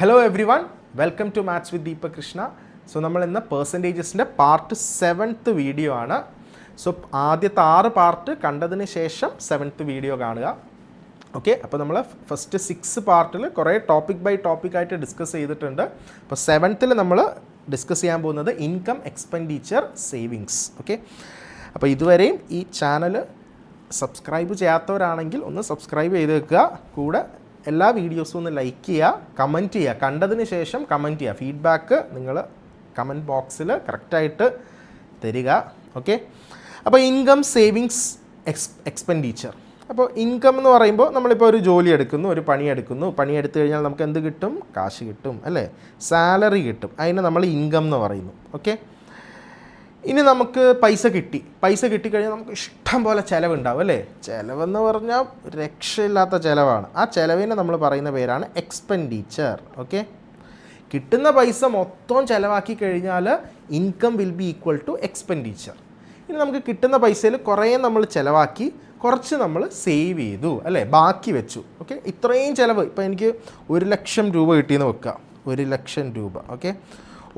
Hello everyone, welcome to maths with Deepak Krishna. So നമ്മൾ ഇന്ന് പെർസെൻറ്റേജസിൻ്റെ പാർട്ട് 7th വീഡിയോ ആണ്. സോ ആദ്യത്തെ 6 പാർട്ട് കണ്ടതിന് ശേഷം 7th വീഡിയോ കാണുക. ഓക്കെ, അപ്പോൾ നമ്മൾ ഫസ്റ്റ് 6 പാർട്ടിൽ കുറേ ടോപ്പിക് ബൈ ടോപ്പിക്കായിട്ട് ഡിസ്കസ് ചെയ്തിട്ടുണ്ട്. അപ്പോൾ 7th നമ്മൾ ഡിസ്കസ് ചെയ്യാൻ പോകുന്നത് ഇൻകം, എക്സ്പെൻഡിച്ചർ, സേവിങ്സ്. ഓക്കെ, അപ്പോൾ ഇതുവരെയും ഈ ചാനൽ സബ്സ്ക്രൈബ് ചെയ്യാത്തവരാണെങ്കിൽ ഒന്ന് സബ്സ്ക്രൈബ് ചെയ്ത് വെക്കുക. കൂടെ എല്ലാ വീഡിയോസും ഒന്ന് ലൈക്ക് ചെയ്യുക, കമൻറ്റ് ചെയ്യുക. കണ്ടതിന് ശേഷം കമൻറ്റ് ചെയ്യുക. ഫീഡ്ബാക്ക് നിങ്ങൾ കമൻറ്റ് ബോക്സിൽ കറക്റ്റായിട്ട് തരിക. ഓക്കെ, അപ്പോൾ ഇൻകം, സേവിങ്സ്, എക്സ്പെൻഡിച്ചർ. അപ്പോൾ ഇൻകം എന്ന് പറയുമ്പോൾ നമ്മളിപ്പോൾ ഒരു ജോലി എടുക്കുന്നു, ഒരു പണിയെടുക്കുന്നു. പണിയെടുത്തു കഴിഞ്ഞാൽ നമുക്ക് എന്ത് കിട്ടും? കാശ് കിട്ടും, അല്ലേ? സാലറി കിട്ടും. അതിന് നമ്മൾ ഇൻകം എന്ന് പറയുന്നു. ഓക്കെ, ഇനി നമുക്ക് പൈസ കിട്ടിക്കഴിഞ്ഞാൽ നമുക്ക് ഇഷ്ടം പോലെ ചിലവുണ്ടാവും, അല്ലേ? ചിലവെന്ന് പറഞ്ഞാൽ രക്ഷയില്ലാത്ത ചിലവാണ്. ആ ചിലവിനെ നമ്മൾ പറയുന്ന പേരാണ് എക്സ്പെൻഡിച്ചർ. ഓക്കെ, കിട്ടുന്ന പൈസ മൊത്തം ചിലവാക്കി കഴിഞ്ഞാൽ income will be equal to expenditure. ഇനി നമുക്ക് കിട്ടുന്ന പൈസയിൽ കുറേ നമ്മൾ ചിലവാക്കി, കുറച്ച് നമ്മൾ സേവ് ചെയ്തു, അല്ലേ? ബാക്കി വെച്ചു. ഓക്കെ, ഇത്രയും ചിലവ്, ഇപ്പോൾ എനിക്ക് 1 ലക്ഷം രൂപ കിട്ടിയെന്ന് വെക്കുക. 1 ലക്ഷം രൂപ. ഓക്കെ,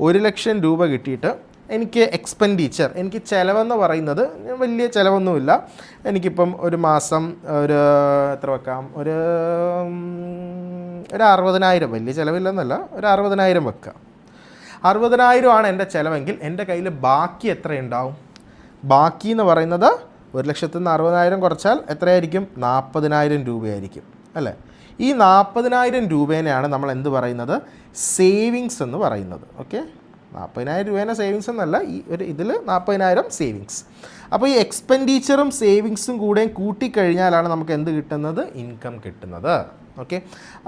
1 ലക്ഷം രൂപ കിട്ടിയിട്ട് എനിക്ക് എക്സ്പെൻഡിച്ചർ, എനിക്ക് ചിലവെന്ന് പറയുന്നത് വലിയ ചിലവൊന്നുമില്ല. എനിക്കിപ്പം ഒരു മാസം എത്ര വെക്കാം? ഒരു 60,000. വലിയ ചിലവില്ലെന്നല്ല, ഒരു 60,000 വെക്കാം. 60,000 ആണ് എൻ്റെ ചിലവെങ്കിൽ എൻ്റെ കയ്യിൽ ബാക്കി എത്ര ഉണ്ടാവും? ബാക്കി എന്ന് പറയുന്നത് 1,60,000 കുറച്ചാൽ എത്രയായിരിക്കും? 40,000 രൂപയായിരിക്കും, അല്ലേ? ഈ 40,000 രൂപേനെയാണ് നമ്മൾ എന്ത് പറയുന്നത്? സേവിങ്സ് എന്ന് പറയുന്നത്. ഓക്കെ, 40,000 രൂപേനെ സേവിങ്സ് എന്നല്ല, ഈ ഒരു ഇതിൽ 40,000 സേവിങ്സ്. അപ്പോൾ ഈ എക്സ്പെൻഡിച്ചറും സേവിങ്സും കൂടെ കൂട്ടിക്കഴിഞ്ഞാലാണ് നമുക്ക് എന്ത് കിട്ടുന്നത്? ഇൻകം കിട്ടുന്നത്. ഓക്കെ,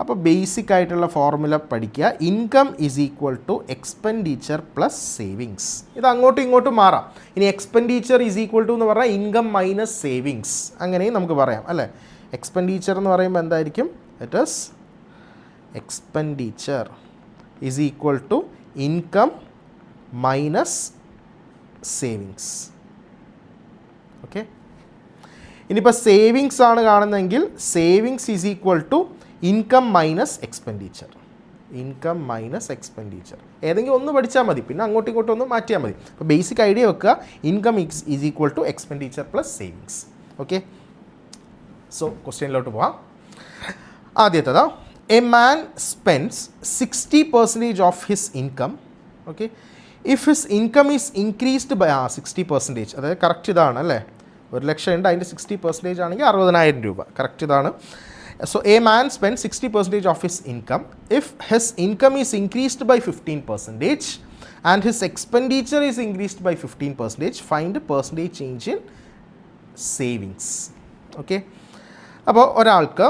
അപ്പോൾ ബേസിക് ആയിട്ടുള്ള ഫോർമുല പഠിക്കുക. Income is equal to expenditure plus savings. ഇത് അങ്ങോട്ടും ഇങ്ങോട്ടും മാറാം. ഇനി എക്സ്പെൻഡിച്ചർ ഈസ് ഈക്വൽ ടു എന്ന് പറഞ്ഞാൽ ഇൻകം മൈനസ് സേവിങ്സ്, അങ്ങനെയും നമുക്ക് പറയാം, അല്ലേ? എക്സ്പെൻഡിച്ചർ എന്ന് പറയുമ്പോൾ എന്തായിരിക്കും? It is expenditure is equal to income minus savings. Okay, ഇനിയിപ്പോൾ സേവിങ്സ് ആണ് കാണുന്നതെങ്കിൽ savings is equal to income minus expenditure. Income minus expenditure ഏതെങ്കിലും ഒന്ന് പഠിച്ചാൽ മതി, പിന്നെ അങ്ങോട്ടും ഇങ്ങോട്ടും ഒന്ന് മാറ്റിയാൽ മതി. അപ്പോൾ ബേസിക് ഐഡിയ വെക്കുക, income is equal to expenditure plus savings. Okay, so ക്വസ്റ്റ്യനിലോട്ട് പോവാം. ആദ്യത്തേതാ, a man spends 60% of his income. Okay, if his income is increased by 60%, അതായത് കറക്റ്റ് ഇതാണ്, അല്ലേ? 1 ലക്ഷം ഉണ്ട്, അതിൻ്റെ 60% ആണെങ്കിൽ 60,000 രൂപ. കറക്റ്റ് ഇതാണ്. So a man spend 60% of his income. If his income is increased by 15% and his expenditure is increased by 15%, find percentage change in savings. Okay, അപ്പോൾ ഒരാൾക്ക്,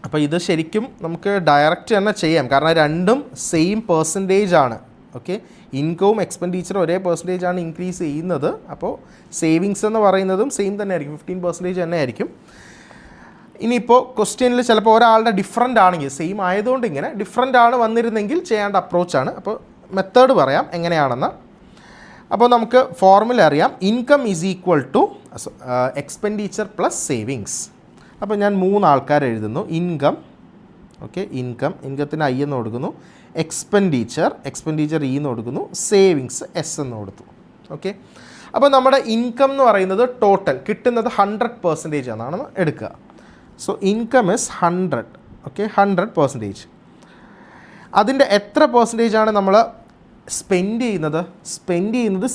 അപ്പോൾ ഇത് ശരിക്കും നമുക്ക് ഡയറക്റ്റ് തന്നെ ചെയ്യാം, കാരണം രണ്ടും സെയിം പെർസെൻറ്റേജ് ആണ്. ഓക്കെ, ഇൻകവും എക്സ്പെൻഡിച്ചറും ഒരേ പെർസെൻറ്റേജ് ആണ് ഇൻക്രീസ് ചെയ്യുന്നത്. അപ്പോൾ സേവിങ്സ് എന്ന് പറയുന്നതും സെയിം തന്നെ ആയിരിക്കും, 15% തന്നെ ആയിരിക്കും. ഇനിയിപ്പോൾ ക്വസ്റ്റ്യനിൽ ചിലപ്പോൾ ഒരാളുടെ ഡിഫറൻ്റ് ആണെങ്കിൽ, സെയിം ആയതുകൊണ്ട് ഇങ്ങനെ ഡിഫറൻ്റ് ആണ് വന്നിരുന്നെങ്കിൽ ചെയ്യേണ്ട അപ്രോച്ചാണ്. അപ്പോൾ മെത്തേഡ് പറയാം എങ്ങനെയാണെന്ന്. അപ്പോൾ നമുക്ക് ഫോർമുല അറിയാം. Income is equal to expenditure plus savings. അപ്പോൾ ഞാൻ 3 ആൾക്കാർ എഴുതുന്നു. ഇൻകം, ഓക്കെ, ഇൻകത്തിന് ഐ എന്ന് കൊടുക്കുന്നു. എക്സ്പെൻഡിച്ചർ ഇ എന്ന് കൊടുക്കുന്നു. സേവിങ്സ് എസ് എന്ന് കൊടുത്തു. ഓക്കെ, അപ്പോൾ നമ്മുടെ ഇൻകം എന്ന് പറയുന്നത് ടോട്ടൽ കിട്ടുന്നത് 100% എന്നാണ് എടുക്കുക. So income is 100. ഓക്കെ, 100%. അതിൻ്റെ എത്ര പെർസെൻറ്റേജ് ആണ് നമ്മൾ സ്പെൻഡ് ചെയ്യുന്നത്?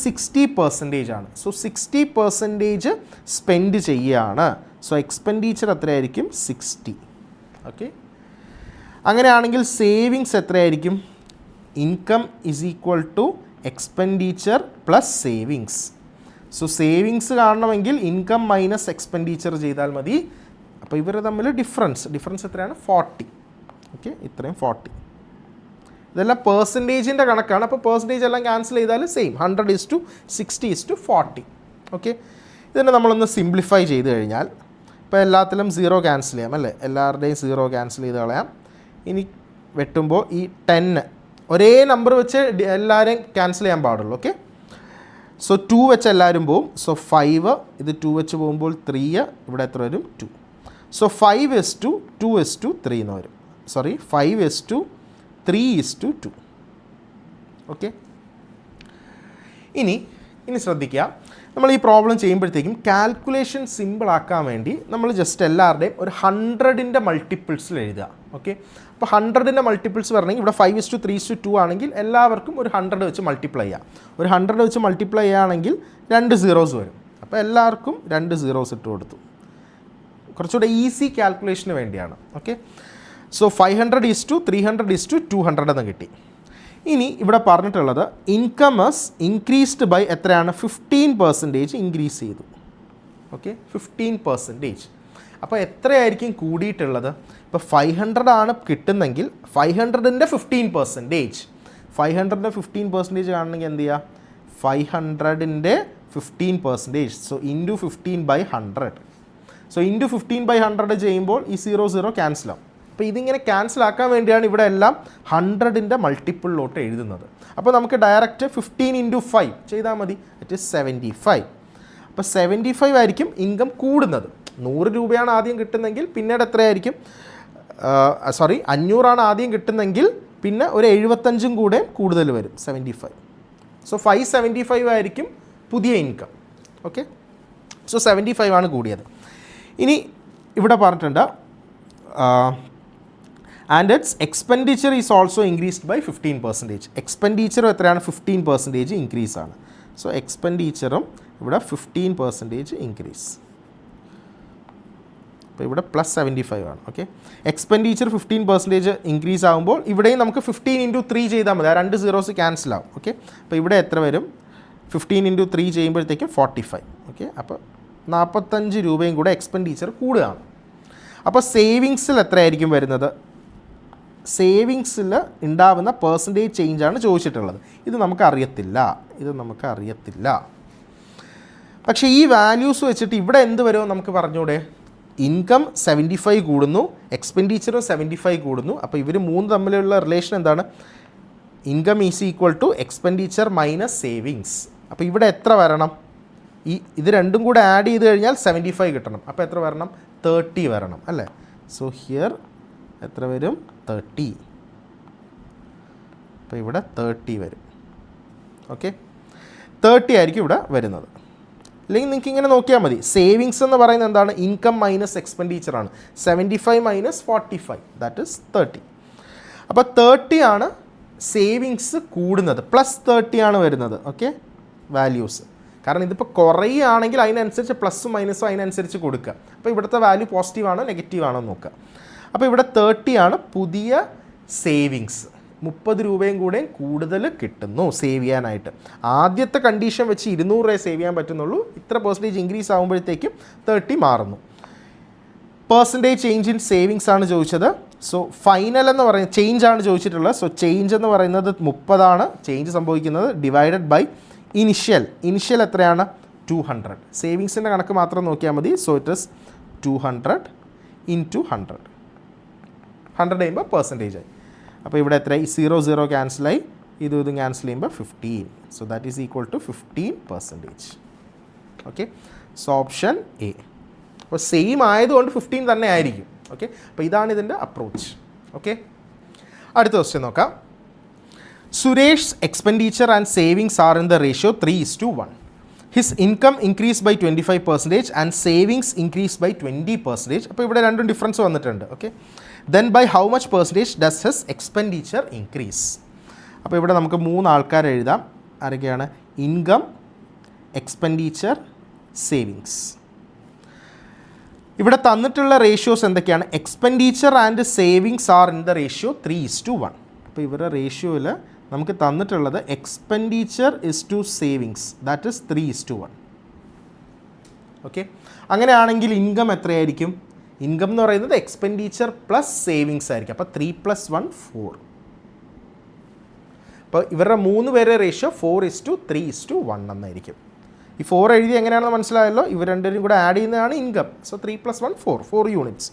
60% ആണ്. സോ 60% സ്പെൻഡ് ചെയ്യുകയാണ്. സോ എക്സ്പെൻഡിച്ചർ എത്രയായിരിക്കും? 60. ഓക്കെ, അങ്ങനെയാണെങ്കിൽ സേവിങ്സ് എത്രയായിരിക്കും? Income is equal to expenditure plus savings. So savings കാണണമെങ്കിൽ ഇൻകം മൈനസ് എക്സ്പെൻഡിച്ചർ ചെയ്താൽ മതി. അപ്പോൾ ഇവർ തമ്മിൽ ഡിഫറൻസ് എത്രയാണ്? 40. ഓക്കെ, ഇത്രയും 40. ഇതെല്ലാം പെർസെൻറ്റേജിൻ്റെ കണക്കാണ്. അപ്പോൾ പെർസെൻറ്റേജ് എല്ലാം ക്യാൻസൽ ചെയ്താൽ സെയിം 100:60:40. ഓക്കെ, ഇതിനെ നമ്മളൊന്ന് സിംപ്ലിഫൈ ചെയ്ത് കഴിഞ്ഞാൽ, ഇപ്പോൾ എല്ലാത്തിലും 0 ക്യാൻസൽ ചെയ്യാം, അല്ലേ? എല്ലാവരുടെയും 0 ക്യാൻസൽ ചെയ്ത് കളയാം. ഇനി വെട്ടുമ്പോൾ ഈ 10 ഒരേ നമ്പർ വെച്ച് എല്ലാവരെയും ക്യാൻസൽ ചെയ്യാൻ പാടുള്ളൂ. ഓക്കെ, സോ 2 വെച്ച് എല്ലാവരും പോവും. സോ 5, ഇത് 2 വെച്ച് പോകുമ്പോൾ 3, ഇവിടെ എത്ര വരും? 2. സോ 5:2:3 എന്ന് വരും. സോറി, 5:3 3:2. ഓക്കെ, ഇനി ശ്രദ്ധിക്കുക, നമ്മൾ ഈ പ്രോബ്ലം ചെയ്യുമ്പോഴത്തേക്കും കാൽക്കുലേഷൻ സിമ്പിൾ ആക്കാൻ വേണ്ടി നമ്മൾ ജസ്റ്റ് എല്ലാവരുടെയും ഒരു 100ൻ്റെ മൾട്ടിപ്പിൾസിൽ എഴുതുക. ഓക്കെ, അപ്പോൾ 100ൻ്റെ മൾട്ടിപ്പിൾസ് പറഞ്ഞെങ്കിൽ ഇവിടെ 5:3:2 ആണെങ്കിൽ എല്ലാവർക്കും ഒരു 100 വെച്ച് മൾട്ടിപ്ലൈ ചെയ്യാം. ഒരു 100 വെച്ച് മൾട്ടിപ്ലൈ ചെയ്യുകയാണെങ്കിൽ 2 zeros വരും. അപ്പോൾ എല്ലാവർക്കും 2 zeros ഇട്ട് കൊടുത്തു. കുറച്ചുകൂടെ ഈസി കാൽക്കുലേഷന് വേണ്ടിയാണ്. ഓക്കെ, സോ 500:300:200 എന്ന് കിട്ടി. ഇനി ഇവിടെ പറഞ്ഞിട്ടുള്ളത് ഇൻകമസ് ഇൻക്രീസ്ഡ് ബൈ എത്രയാണ്? 15% ഇൻക്രീസ് ചെയ്തു. ഓക്കെ, 15%. അപ്പോൾ എത്രയായിരിക്കും കൂടിയിട്ടുള്ളത്? ഇപ്പോൾ 500 ആണ് കിട്ടുന്നെങ്കിൽ 500ൻ്റെ 15%. 500ൻ്റെ 15% കാണണമെങ്കിൽ എന്ത് ചെയ്യുക? 500ൻ്റെ 15%. So into 15/100. സോ ഇൻറ്റു 15/100 ചെയ്യുമ്പോൾ ഈ 0 ക്യാൻസൽ ആവും. അപ്പോൾ ഇതിങ്ങനെ ക്യാൻസൽ ആക്കാൻ വേണ്ടിയാണ് ഇവിടെ എല്ലാം 100ൻ്റെ മൾട്ടിപ്പിളിലോട്ട് എഴുതുന്നത്. അപ്പോൾ നമുക്ക് ഡയറക്റ്റ് 15 × 5 ചെയ്താൽ മതി. It is 75. അപ്പോൾ 75 ആയിരിക്കും ഇൻകം കൂടുന്നത്. 100 രൂപയാണ് ആദ്യം കിട്ടുന്നെങ്കിൽ പിന്നീട് എത്രയായിരിക്കും? 500 ആദ്യം കിട്ടുന്നെങ്കിൽ പിന്നെ ഒരു 75 കൂടെ കൂടുതൽ വരും, 75. സോ 575 ആയിരിക്കും പുതിയ ഇൻകം. ഓക്കെ, സോ 75 ആണ് കൂടിയത്. ഇനി ഇവിടെ പറഞ്ഞിട്ടുണ്ട് and it's expenditure is also increased by 15%. എക്സ്പെൻഡിച്ചറും എത്രയാണ്? 15% ഇൻക്രീസ് ആണ്. സോ എക്സ്പെൻഡിച്ചറും ഇവിടെ 15% ഇൻക്രീസ്. അപ്പോൾ ഇവിടെ +75 ആണ്. ഓക്കെ, എക്സ്പെൻഡിച്ചർ 15% ഇൻക്രീസ് ആകുമ്പോൾ ഇവിടെയും നമുക്ക് 15 × 3 ചെയ്താൽ മതി. ആ 2 zeros ക്യാൻസൽ ആവും. ഓക്കെ, അപ്പോൾ ഇവിടെ എത്ര വരും? 15 × 3 ചെയ്യുമ്പോഴത്തേക്കും 45. ഓക്കെ, അപ്പോൾ 45 രൂപയും കൂടെ എക്സ്പെൻഡിച്ചർ കൂടുകയാണ്. അപ്പോൾ സേവിങ്സിൽ എത്രയായിരിക്കും വരുന്നത്? സേവിങ്സിൽ ഉണ്ടാവുന്ന പെർസെൻറ്റേജ് ചേഞ്ചാണ് ചോദിച്ചിട്ടുള്ളത്. ഇത് നമുക്കറിയത്തില്ല. പക്ഷേ ഈ വാല്യൂസ് വെച്ചിട്ട് ഇവിടെ എന്ത് വരുമോ നമുക്ക് പറഞ്ഞൂടെ? ഇൻകം 75 കൂടുന്നു, എക്സ്പെൻഡിച്ചറും 75 കൂടുന്നു. അപ്പോൾ ഇവർ മൂന്ന് തമ്മിലുള്ള റിലേഷൻ എന്താണ്? Income is equal to expenditure minus savings. അപ്പോൾ ഇവിടെ എത്ര വരണം? ഇത് രണ്ടും കൂടെ ആഡ് ചെയ്ത് കഴിഞ്ഞാൽ 75 കിട്ടണം. അപ്പോൾ എത്ര വരണം? 30 വരണം അല്ലേ? സോ ഹിയർ എത്ര വരും? 30. അപ്പോൾ ഇവിടെ 30 വരും. ഓക്കെ, 30 ആയിരിക്കും ഇവിടെ വരുന്നത്. അല്ലെങ്കിൽ നിങ്ങൾക്ക് ഇങ്ങനെ നോക്കിയാൽ മതി. സേവിങ്സ് എന്ന് പറയുന്നത് എന്താണ്? ഇൻകം മൈനസ് എക്സ്പെൻഡിച്ചറാണ്. 75 - 45 ദാറ്റ് ഇസ് 30. അപ്പോൾ 30 ആണ് സേവിങ്സ് കൂടുന്നത്, +30 ആണ് വരുന്നത്. Okay, values. കാരണം ഇതിപ്പോൾ കുറയുകയാണെങ്കിൽ അതിനനുസരിച്ച് പ്ലസ്സും മൈനസും അതിനനുസരിച്ച് കൊടുക്കുക. അപ്പോൾ ഇവിടുത്തെ വാല്യൂ പോസിറ്റീവ് ആണോ നെഗറ്റീവ് ആണോ നോക്കുക. അപ്പോൾ ഇവിടെ 30 ആണ് പുതിയ സേവിങ്സ്. 30 രൂപയും കൂടെ കൂടുതൽ കിട്ടുന്നു സേവ് ചെയ്യാനായിട്ട്. ആദ്യത്തെ കണ്ടീഷൻ വെച്ച് 200 രൂപ സേവ് ചെയ്യാൻ പറ്റുന്നുള്ളൂ. ഇത്ര പെർസെൻറ്റേജ് ഇൻക്രീസ് ആകുമ്പോഴത്തേക്കും 30 മാറുന്നു. പെർസെൻറ്റേജ് ചേഞ്ച് ഇൻ സേവിങ്സ് ആണ് ചോദിച്ചത്. സോ ഫൈനൽ എന്ന് പറയുന്നത് ചേഞ്ച് ആണ് ചോദിച്ചിട്ടുള്ളത്. സോ ചേഞ്ച് എന്ന് പറയുന്നത് 30 ആണ് ചേഞ്ച് സംഭവിക്കുന്നത്, ഡിവൈഡഡ് ബൈ ഇനിഷ്യൽ എത്രയാണ്? 200. സേവിങ്സിൻ്റെ കണക്ക് മാത്രം നോക്കിയാൽ മതി. So it is 200 × 100. 100 ചെയ്യുമ്പോൾ പെർസെൻറ്റേജ് ആയി. അപ്പോൾ ഇവിടെ എത്രയായി? 0 ക്യാൻസലായി, ഇതും ക്യാൻസൽ ചെയ്യുമ്പോൾ 15. So that is equal to 15%. Okay, so option A. അപ്പോൾ സെയിം ആയതുകൊണ്ട് 15 തന്നെ ആയിരിക്കും. ഓക്കെ, അപ്പോൾ ഇതാണ് ഇതിൻ്റെ അപ്രോച്ച്. ഓക്കെ, അടുത്ത ക്വസ്റ്റ്യൻ നോക്കാം. Suresh expenditure and savings are in the ratio 3:1. His income increase by 25% and savings increase by 20%. അപ്പോൾ ഇവിടെ രണ്ടും ഡിഫറൻസ് വന്നിട്ടുണ്ട്. Okay, then by how much percentage does his expenditure increase? അപ്പോൾ ഇവിടെ നമുക്ക് 3 ആൾക്കാർ എഴുതാം. ആരൊക്കെയാണ്? Income, expenditure, savings. ഇവിടെ തന്നിട്ടുള്ള റേഷ്യോസ് എന്തൊക്കെയാണ്? Expenditure and savings are in the ratio 3:1. അപ്പോൾ ഇവരുടെ റേഷ്യോയിൽ നമുക്ക് തന്നിട്ടുള്ളത് expenditure is to savings that is 3:1. Okay, അങ്ങനെയാണെങ്കിൽ ഇൻകം എത്രയായിരിക്കും? ഇൻകം എന്ന് പറയുന്നത് എക്സ്പെൻഡിച്ചർ പ്ലസ് സേവിങ്സ് ആയിരിക്കും. അപ്പോൾ 3 + 1 4. അപ്പോൾ ഇവരുടെ 3 പേരുടെ റേഷ്യോ 4:3:1 എന്നായിരിക്കും. ഈ 4 എഴുതി എങ്ങനെയാണെന്ന് മനസ്സിലായല്ലോ. ഇവർ രണ്ടുപേരും കൂടെ ആഡ് ചെയ്യുന്നതാണ് ഇൻകം. So 3 + 1 4 units.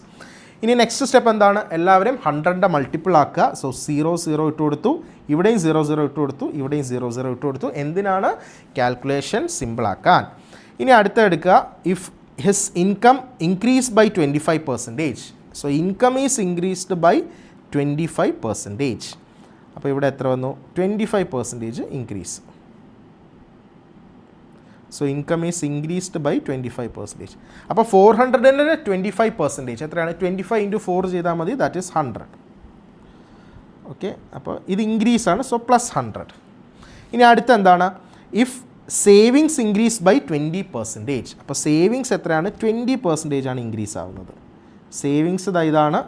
ഇനി നെക്സ്റ്റ് സ്റ്റെപ്പ് എന്താണ്? എല്ലാവരും 100ൻ്റെ മൾട്ടിപ്പിൾ ആക്കുക. സോ 0 ഇട്ട് കൊടുത്തു, ഇവിടെയും 0 ഇട്ട് കൊടുത്തു, ഇവിടെയും 0 ഇട്ട് കൊടുത്തു. എന്തിനാണ്? കാൽക്കുലേഷൻ സിമ്പിൾ ആക്കാൻ. ഇനി അടുത്ത എടുക്കുക. If his income increase by 25%. So income is increased by 25%. അപ്പോൾ ഇവിടെ എത്ര വന്നു? 25% increase. So income is increased by 25%. അപ്പോൾ 400-ന് 25% എത്രയാണ്? 25 × 4 ചെയ്താൽ മതി, ദാറ്റ് ഈസ് 100. ഓക്കെ, അപ്പോൾ ഇത് ഇൻക്രീസ് ആണ്, സോ +100. ഇനി അടുത്ത എന്താണ്? If savings increase by 20%. അപ്പോൾ സേവിങ്സ് എത്രയാണ്? 20% ആണ് ഇൻക്രീസ് ആവുന്നത്. സേവിങ്സ് ഇതാണ്,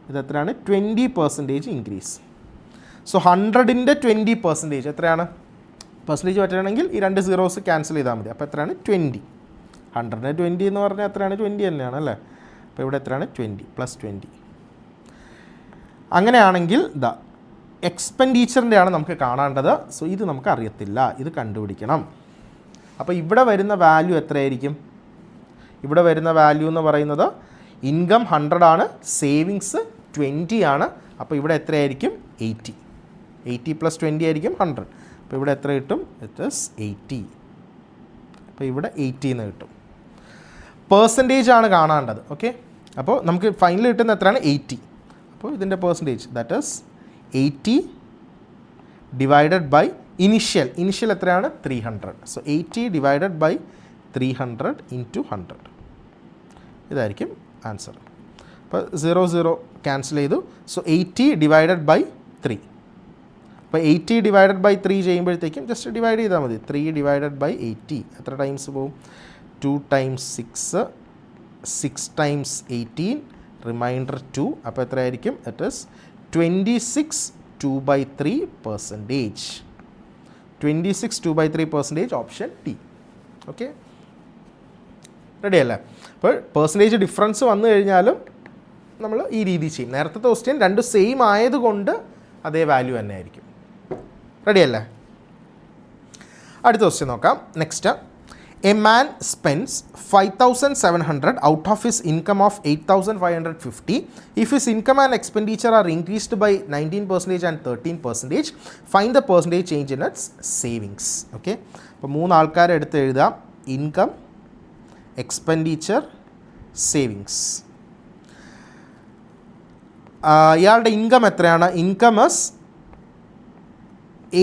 ഇത് എത്രയാണ്? 20% ഇൻക്രീസ്. സോ 100-ൻ്റെ 20% എത്രയാണ്? പെർസെൻറ്റേജ് പറ്റുകയാണെങ്കിൽ ഈ 2 സീറോസ് ക്യാൻസൽ ചെയ്താൽ മതി. അപ്പോൾ എത്രയാണ്? 20. 100-ന് 20 എന്ന് പറഞ്ഞാൽ എത്രയാണ്? 20 തന്നെയാണ് അല്ലേ? അപ്പോൾ ഇവിടെ എത്രയാണ്? 20 + 20. അങ്ങനെയാണെങ്കിൽ എക്സ്പെൻഡിച്ചറിൻ്റെ ആണ് നമുക്ക് കാണേണ്ടത്. സോ ഇത് നമുക്ക് അറിയത്തില്ല, ഇത് കണ്ടുപിടിക്കണം. അപ്പോൾ ഇവിടെ വരുന്ന വാല്യൂ എത്രയായിരിക്കും? ഇവിടെ വരുന്ന വാല്യൂ എന്ന് പറയുന്നത് ഇൻകം 100 ആണ്, സേവിങ്സ് 20 ആണ്. അപ്പോൾ ഇവിടെ എത്രയായിരിക്കും? 80. 80 + 20 ആയിരിക്കും 100. അപ്പോൾ ഇവിടെ എത്ര കിട്ടും? It is 80. അപ്പോൾ ഇവിടെ 80 എന്ന് കിട്ടും. പെർസെൻറ്റേജ് ആണ് കാണേണ്ടത്. ഓക്കെ, അപ്പോൾ നമുക്ക് ഫൈനൽ കിട്ടുന്ന എത്രയാണ്? 80. അപ്പോൾ ഇതിൻ്റെ percentage that is 80 divided by initial എത്രയാണ്? 300. So 80 divided by 300 × 100. ഇതായിരിക്കും ആൻസർ. അപ്പോൾ 0 0 ക്യാൻസൽ ചെയ്തു. So 80 divided by 3. അപ്പോൾ 80 ഡിവൈഡഡ് ബൈ 3 ചെയ്യുമ്പോഴത്തേക്കും ജസ്റ്റ് ഡിവൈഡ് ചെയ്താൽ മതി. 3 ഡിവൈഡഡ് ബൈ 80 എത്ര ടൈംസ് പോവും? 2 × 6, 6 × 18, റിമൈൻഡർ 2. അപ്പോൾ എത്രയായിരിക്കും? It is 26 2/3%. 26 2/3% option T. Okay, ready അല്ലേ? അപ്പോൾ പെർസെൻറ്റേജ് ഡിഫറൻസ് വന്നു കഴിഞ്ഞാലും നമ്മൾ ഈ രീതി ചെയ്യും. നേരത്തെ ക്വസ്റ്റ്യൻ രണ്ടും സെയിം ആയതുകൊണ്ട് അതേ വാല്യൂ തന്നെ ആയിരിക്കും. റെഡി അല്ലേ? അടുത്ത ക്വസ്റ്റ്യൻ നോക്കാം. Next, a man spends 5,700 out of his income of 8,550. If his income and expenditure are increased by 19% and 13%, find the percentage change in its savings. Okay, അപ്പോൾ 3 ആൾക്കാരെ എടുത്ത് എഴുതാം. Income, expenditure, savings. ഇയാളുടെ income എത്രയാണ്? Income is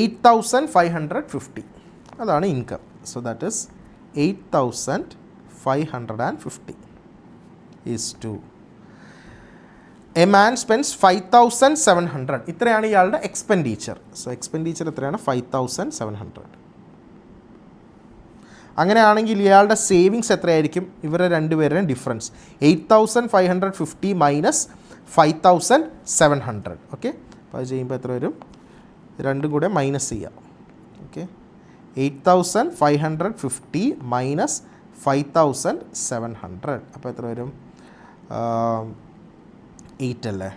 8,550. അതാണ് income. So that is 8,550 is to a man spends 5,700. ഇത്രയാണ് ഇയാളുടെ expenditure. So expenditure എത്രയാണ്? 5,700. അങ്ങനെയാണെങ്കിൽ ഇയാളുടെ സേവിങ്സ് എത്രയായിരിക്കും? ഇവരുടെ രണ്ടുപേരുടെയും ഡിഫറൻസ് 8,550 മൈനസ് 5,700. ഓക്കെ, അപ്പോൾ അത് ചെയ്യുമ്പോൾ എത്ര വരും? രണ്ടും കൂടെ മൈനസ് ചെയ്യാം. Okay, 8,550 minus 5,700. അപ്പോൾ എത്ര വരും? 8 അല്ലേ?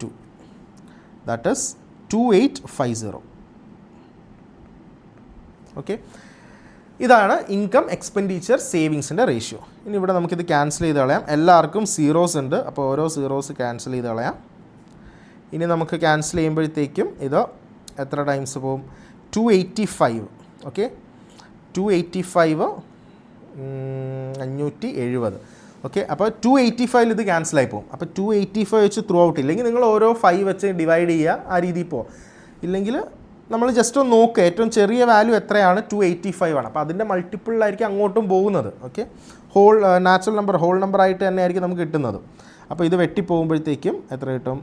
2. That is 2850. ഓക്കെ, ഇതാണ് ഇൻകം, എക്സ്പെൻഡിച്ചർ, സേവിങ്സിൻ്റെ റേഷ്യോ. ഇനി ഇവിടെ നമുക്കിത് ക്യാൻസൽ ചെയ്ത് കളയാം. എല്ലാവർക്കും സീറോസ് ഉണ്ട്, അപ്പോൾ ഓരോ സീറോസ് ക്യാൻസൽ ചെയ്ത് കളയാം. ഇനി നമുക്ക് ക്യാൻസൽ ചെയ്യുമ്പോഴത്തേക്കും ഇത് എത്ര ടൈംസ് പോവും? 285. ഓക്കെ, 285 570. ഓക്കെ, അപ്പോൾ 285 ഇത് ക്യാൻസലായി പോകും. അപ്പോൾ 285 വെച്ച് ത്രൂ ഔട്ട്, ഇല്ലെങ്കിൽ നിങ്ങൾ ഓരോ 5 വെച്ച് ഡിവൈഡ് ചെയ്യുക, ആ രീതിയിൽ പോകും. ഇല്ലെങ്കിൽ നമ്മൾ ജസ്റ്റ് ഒന്ന് നോക്കുക, ഏറ്റവും ചെറിയ വാല്യൂ എത്രയാണ്? 285 ആണ്. അപ്പോൾ അതിൻ്റെ മൾട്ടിപ്പിളിലായിരിക്കും അങ്ങോട്ടും പോകുന്നത്. Okay, whole natural number, whole number ആയിട്ട് തന്നെ ആയിരിക്കും നമുക്ക് കിട്ടുന്നത്. അപ്പോൾ ഇത് വെട്ടിപ്പോകുമ്പോഴത്തേക്കും എത്ര കിട്ടും?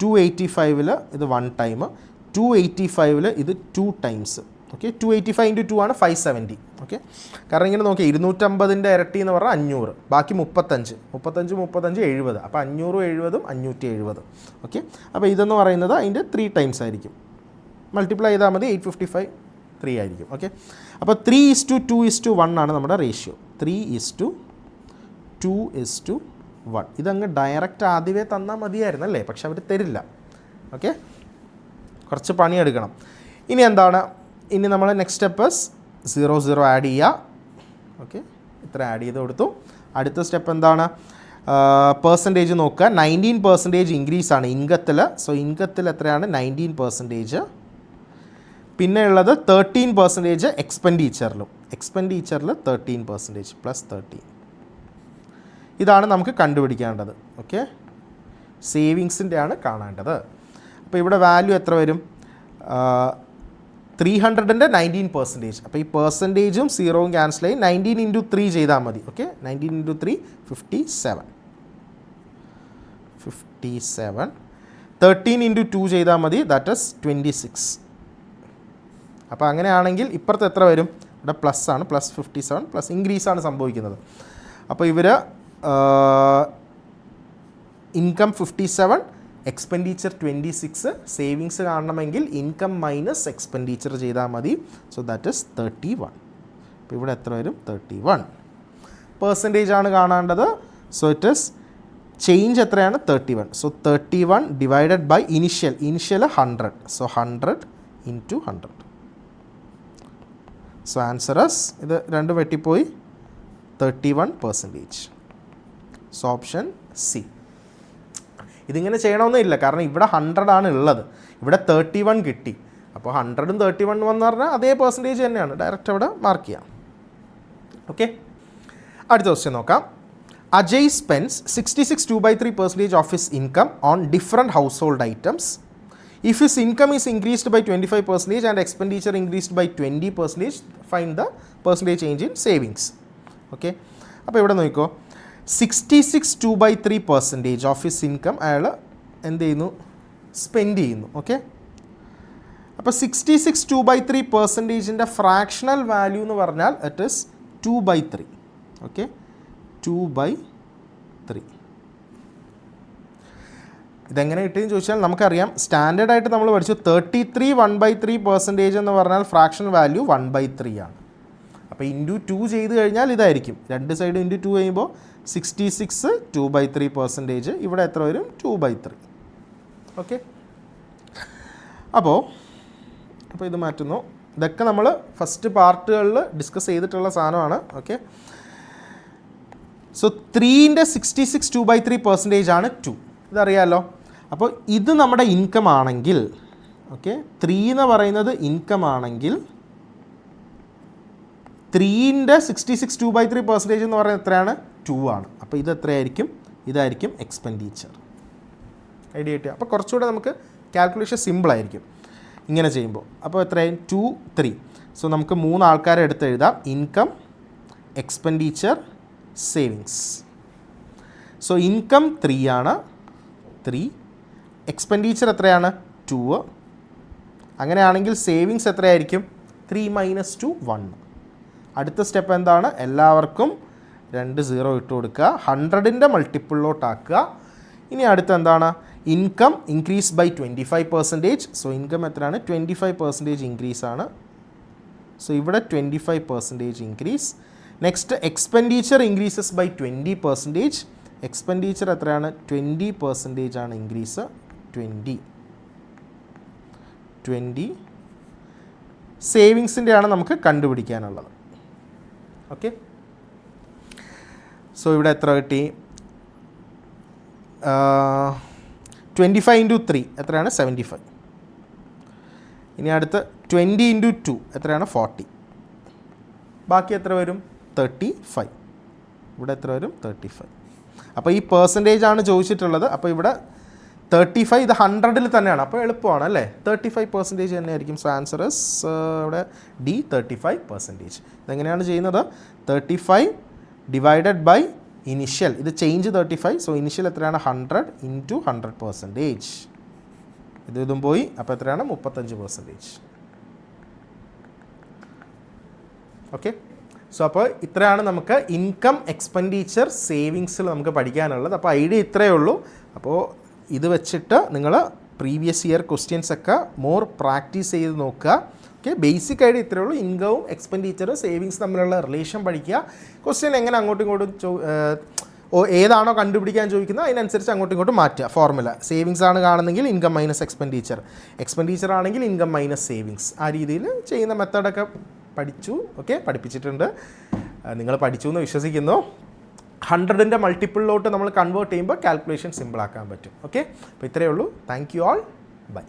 285 ഇത് 1 ടൈം, 285 ഇത് 2 ടൈംസ്. ഓക്കെ, 285 × 2 ആണ് 570. ഓക്കെ, കാരണം ഇങ്ങനെ നോക്കിയാൽ 250ൻ്റെ ഇരട്ടി എന്ന് പറഞ്ഞാൽ 500, ബാക്കി 35 70. അപ്പോൾ 500 70 570. ഓക്കെ, അപ്പോൾ ഇതെന്ന് പറയുന്നത് അതിൻ്റെ 3 ടൈംസ് ആയിരിക്കും. മൾട്ടിപ്ലൈ ചെയ്താൽ മതി, 855 3 ആയിരിക്കും. ഓക്കെ, അപ്പോൾ 3:2:1 ആണ് നമ്മുടെ റേഷ്യോ. 3:2:1. ഇതങ്ങ് ഡയറക്റ്റ് ആദ്യമേ തന്നാൽ മതിയായിരുന്നു അല്ലേ? പക്ഷെ അവർ തരില്ല. ഓക്കെ, കുറച്ച് പണിയെടുക്കണം. ഇനി എന്താണ്? ഇനി നമ്മൾ നെക്സ്റ്റ് സ്റ്റെപ്പ് 0 0 ആഡ് ചെയ്യുക. ഓക്കെ, ഇത്ര ആഡ് ചെയ്ത് കൊടുത്തു. അടുത്ത സ്റ്റെപ്പ് എന്താണ്? പെർസെൻറ്റേജ് നോക്കുക. 19% ഇൻക്രീസ് ആണ് ഇൻകത്തിൽ. സോ ഇൻകത്തിൽ എത്രയാണ്? 19%. പിന്നെ ഉള്ളത് 13% എക്സ്പെൻഡിച്ചറിലും. എക്സ്പെൻഡിച്ചറിൽ 13% +13. ഇതാണ് നമുക്ക് കണ്ടുപിടിക്കേണ്ടത്. ഓക്കെ, സേവിങ്സിൻ്റെ ആണ് കാണേണ്ടത്. അപ്പോൾ ഇവിടെ വാല്യൂ എത്ര വരും? 300ൻ്റെ 19%. അപ്പോൾ ഈ പെർസെൻറ്റേജും സീറോവും ക്യാൻസൽ ആയി 19 × 3 ചെയ്താൽ മതി. ഓക്കെ, 19 × 3 57. 13 × 2 ചെയ്താൽ മതി, ദാറ്റ് ഈസ് 26. അപ്പോൾ അങ്ങനെയാണെങ്കിൽ ഇപ്പുറത്ത് എത്ര വരും? ഇവിടെ പ്ലസ് ആണ്, പ്ലസ് 57 പ്ലസ് ഇൻക്രീസാണ് സംഭവിക്കുന്നത്. അപ്പോൾ ഇവർ ഇൻകം 57, എക്സ്പെൻഡിച്ചർ 26, സേവിങ്സ് കാണണമെങ്കിൽ ഇൻകം മൈനസ് എക്സ്പെൻഡിച്ചർ ചെയ്താൽ മതി. So that is 31. അപ്പോൾ ഇവിടെ എത്ര വരും? 31. പെർസെൻറ്റേജ് ആണ് കാണേണ്ടത്. സോ ഇറ്റ് ഈസ് ചേഞ്ച് എത്രയാണ്? 31. So 31 divided by initial 100. So 100 × 100. So answer is, ഇത് രണ്ട് വെട്ടിപ്പോയി, 31%. So option C. ഇതിങ്ങനെ ചെയ്യണമെന്നില്ല, കാരണം ഇവിടെ 100 ആണ് ഉള്ളത്, ഇവിടെ 31 കിട്ടി. അപ്പോൾ 100ഉം 31 എന്ന് പറഞ്ഞാൽ അതേ പെർസെൻറ്റേജ് തന്നെയാണ്, ഡയറക്റ്റ് അവിടെ മാർക്ക് ചെയ്യാം. ഓക്കെ, അടുത്ത ക്വസ്റ്റ്യൻ നോക്കാം. Ajay സ്പെൻസ് 66 2/3% of his income on different household items. If his income is increased by 25% and expenditure increased by 20%, find the percentage change in savings. Okay, അപ്പോൾ ഇവിടെ നോക്കിക്കോ, 66 2/3% ഓഫ് ഹിസ് ഇൻകം അയാൾ എന്ത് ചെയ്യുന്നു? സ്പെൻഡ് ചെയ്യുന്നു. ഓക്കെ, അപ്പോൾ 66 2/3%ൻ്റെ ഫ്രാക്ഷണൽ വാല്യൂ എന്ന് പറഞ്ഞാൽ ഇറ്റ് ഈസ് 2/3. ഓക്കെ, 2/3. ഇതെങ്ങനെ കിട്ടിയെന്ന് ചോദിച്ചാൽ നമുക്കറിയാം, സ്റ്റാൻഡേർഡായിട്ട് നമ്മൾ പഠിച്ചു 33 1/3% എന്ന് പറഞ്ഞാൽ ഫ്രാക്ഷണൽ വാല്യൂ 1/3 ആണ്. അപ്പോൾ ഇൻറ്റു 2 ചെയ്ത് കഴിഞ്ഞാൽ ഇതായിരിക്കും, രണ്ട് സൈഡ് ഇൻറ്റു 2 ചെയ്യുമ്പോൾ 66 2/3%. ഇവിടെ എത്ര വരും? 2/3. ഓക്കെ, അപ്പോൾ ഇത് മാറ്റുന്നു. ഇതൊക്കെ നമ്മൾ ഫസ്റ്റ് പാർട്ടുകളിൽ ഡിസ്കസ് ചെയ്തിട്ടുള്ള സാധനമാണ്. ഓക്കെ, സോ 3ൻ്റെ 66 2/3% ആണ് 2, ഇതറിയാമല്ലോ. അപ്പോൾ ഇത് നമ്മുടെ ഇൻകം ആണെങ്കിൽ, ഓക്കെ, 3 എന്ന് പറയുന്നത് ഇൻകം ആണെങ്കിൽ 3ൻ്റെ 66 2/3% എന്ന് പറയുന്നത് എത്രയാണ്? 2 ആണ്. അപ്പോൾ ഇത് എത്രയായിരിക്കും? ഇതായിരിക്കും എക്സ്പെൻഡിച്ചർ. ഐഡിയ കിട്ടിയ. അപ്പോൾ കുറച്ചുകൂടെ നമുക്ക് കാൽക്കുലേഷൻ സിമ്പിളായിരിക്കും ഇങ്ങനെ ചെയ്യുമ്പോൾ. അപ്പോൾ എത്രയായും? 2 3. സോ നമുക്ക് 3 ആൾക്കാരെ എടുത്ത് എഴുതാം. Income, expenditure, savings. So income 3 ആണ്, 3. എക്സ്പെൻഡിച്ചർ എത്രയാണ്? 2. അങ്ങനെയാണെങ്കിൽ സേവിങ്സ് എത്രയായിരിക്കും? 3 - 2 1. അടുത്ത സ്റ്റെപ്പ് എന്താണ്? എല്ലാവർക്കും 2 0 ഇട്ട് കൊടുക്കുക, 100ൻ്റെ മൾട്ടിപ്പിളിലോട്ടാക്കുക. ഇനി അടുത്ത എന്താണ്? Income increase by 25%. So income എത്രയാണ്? 25% ഇൻക്രീസ് ആണ്. സോ ഇവിടെ 25% increase. Next expenditure increases by 20%. Expenditure എത്രയാണ്? 20% ആണ് ഇൻക്രീസ്. 20 സേവിങ്സിൻ്റെയാണ് നമുക്ക് കണ്ടുപിടിക്കാനുള്ളത്. ഓക്കെ, സോ ഇവിടെ എത്ര കിട്ടി? 25 × 3 എത്രയാണ്? 75. ഇനി അടുത്ത് 20 × 2 എത്രയാണ്? 40. ബാക്കി എത്ര വരും? 35. ഇവിടെ എത്ര വരും? 35. അപ്പോൾ ഈ പെർസെൻറ്റേജ് ആണ് ചോദിച്ചിട്ടുള്ളത്. അപ്പോൾ ഇവിടെ 35, ഇത് 100ൽ തന്നെയാണ്, അപ്പോൾ എളുപ്പമാണ് അല്ലേ? 35% തന്നെയായിരിക്കും. സോ ആൻസർ ഇസ് ഇവിടെ ഡി, 35%. ഇതെങ്ങനെയാണ് ചെയ്യുന്നത്? 35 ഡിവൈഡഡ് ബൈ ഇനിഷ്യൽ, ഇത് ചേഞ്ച് 35. സോ ഇനിഷ്യൽ എത്രയാണ്? 100 × 100%. ഇതും പോയി, അപ്പോൾ എത്രയാണ്? 35%. ഓക്കെ, സോ അപ്പോൾ ഇത്രയാണ് നമുക്ക് ഇൻകം, എക്സ്പെൻഡിച്ചർ, സേവിങ്സിൽ നമുക്ക് പഠിക്കാനുള്ളത്. അപ്പോൾ ഐഡിയ ഇത്രയേ ഉള്ളൂ. അപ്പോൾ ഇത് വെച്ചിട്ട് നിങ്ങൾ പ്രീവിയസ് ഇയർ ക്വസ്റ്റ്യൻസ് ഒക്കെ മോർ പ്രാക്ടീസ് ചെയ്ത് നോക്കുക. ഓക്കെ, ബേസിക് ഐഡിയ ഇത്രയേ ഉള്ളൂ. ഇൻകവും എക്സ്പെൻഡിച്ചറും സേവിങ്സ് തമ്മിലുള്ള റിലേഷൻ പഠിക്കുക. ക്വസ്റ്റ്യൻ എങ്ങനെ അങ്ങോട്ടും ഇങ്ങോട്ടും ഏതാണോ കണ്ടുപിടിക്കാൻ ചോദിക്കുന്നത് അതിനനുസരിച്ച് അങ്ങോട്ടും ഇങ്ങോട്ടും മാറ്റുക ഫോർമുല. സേവിങ്സ് ആണ് കാണുന്നെങ്കിൽ ഇൻകം മൈനസ് എക്സ്പെൻഡിച്ചർ, എക്സ്പെൻഡിച്ചർ ആണെങ്കിൽ ഇൻകം മൈനസ് സേവിങ്സ്. ആ രീതിയിൽ ചെയ്യുന്ന മെത്തേഡൊക്കെ പഠിച്ചു. ഓക്കെ, പഠിപ്പിച്ചിട്ടുണ്ട്. നിങ്ങൾ പഠിച്ചു എന്ന് വിശ്വസിക്കുന്നു. 100ൻ്റെ മൾട്ടിപ്പിളിലോട്ട് നമ്മൾ കൺവേർട്ട് ചെയ്യുമ്പോൾ കാൽക്കുലേഷൻ സിമ്പിളാക്കാൻ പറ്റും. ഓക്കെ, അപ്പോൾ ഇത്രയേ ഉള്ളൂ. Thank you all. ബൈ.